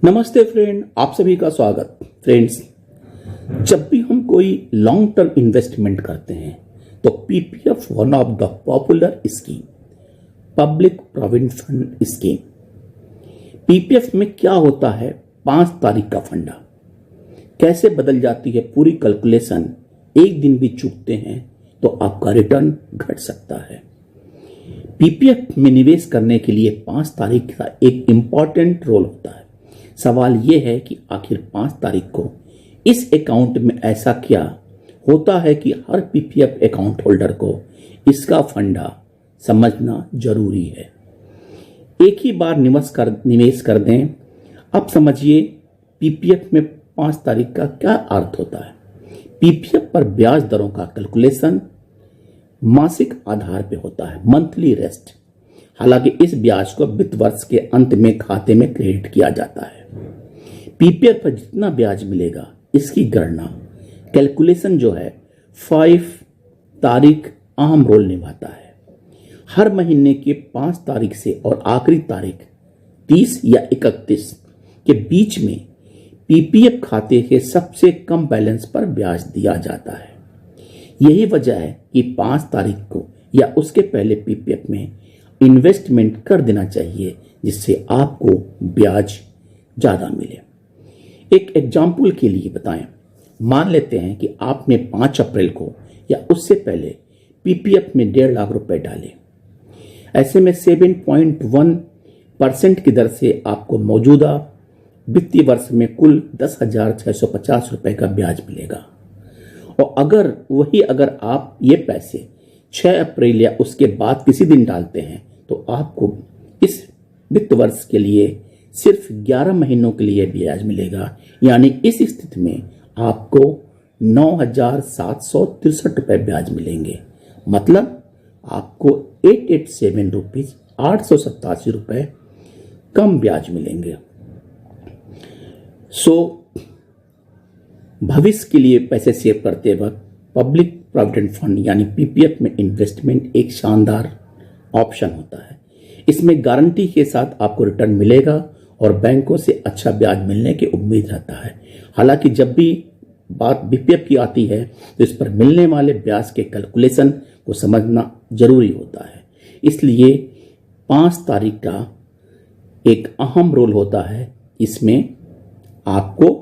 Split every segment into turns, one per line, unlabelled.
नमस्ते फ्रेंड, आप सभी का स्वागत। फ्रेंड्स, जब भी हम कोई लॉन्ग टर्म इन्वेस्टमेंट करते हैं तो PPF one of the popular scheme, public provident fund scheme. PPF में क्या होता है? 5 तारीख का फंडा कैसे बदल जाती है पूरी कैलकुलेशन। एक दिन भी चूकते हैं तो आपका रिटर्न घट सकता है। पीपीएफ में निवेश करने के लिए 5 तारीख का एक इंपॉर्टेंट रोल होता है। सवाल यह है कि आखिर 5 तारीख को इस अकाउंट में ऐसा क्या होता है कि हर पीपीएफ अकाउंट होल्डर को इसका फंडा समझना जरूरी है। एक ही बार निवेश कर दें। अब समझिए पीपीएफ में 5 तारीख का क्या अर्थ होता है। पीपीएफ पर ब्याज दरों का कैलकुलेशन मासिक आधार पे होता है, मंथली रेस्ट। हालांकि इस ब्याज को वित्त वर्ष के अंत में खाते में क्रेडिट किया जाता है। पीपीएफ पर जितना ब्याज मिलेगा इसकी गणना कैलकुलेशन जो है 5 तारीख अहम रोल निभाता है। हर महीने के 5 तारीख से और आखिरी तारीख 30 या 31 के बीच में पीपीएफ खाते के सबसे कम बैलेंस पर ब्याज दिया जाता है। यही वजह है कि 5 तारीख को या उसके पहले पीपीएफ में इन्वेस्टमेंट कर देना चाहिए, जिससे आपको ब्याज ज्यादा मिले। एक एग्जाम्पल के लिए बताएं, मान लेते हैं कि आपने 5 अप्रैल को या उससे पहले पीपीएफ में 1.5 लाख रुपए डाले। ऐसे में 7.1% की दर से आपको मौजूदा वित्तीय वर्ष में कुल 10,650 रुपए का ब्याज मिलेगा। और अगर आप ये पैसे 6 अप्रैल या उसके बाद किसी दिन डालते हैं तो आपको इस वित्त वर्ष के लिए सिर्फ 11 महीनों के लिए ब्याज मिलेगा। यानी इस स्थिति में आपको 9,763 रुपए ब्याज मिलेंगे। मतलब आपको 887 रुपीज 887 रुपए कम ब्याज मिलेंगे। भविष्य के लिए पैसे सेव करते वक्त पब्लिक प्रोविडेंट फंड यानी पीपीएफ में इन्वेस्टमेंट एक शानदार ऑप्शन होता है। इसमें गारंटी के साथ आपको रिटर्न मिलेगा और बैंकों से अच्छा ब्याज मिलने की उम्मीद रहता है। हालांकि जब भी बात पीपीएफ की आती है तो इस पर मिलने वाले ब्याज के कैलकुलेशन को समझना जरूरी होता है। इसलिए 5 तारीख का एक अहम रोल होता है इसमें आपको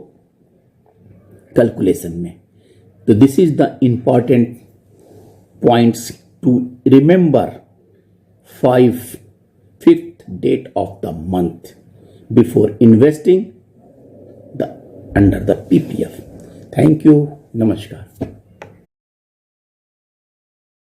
कैलकुलेशन में। तो this is the important points to remember 5th date of the month before investing under the PPF. Thank you. Namaskar.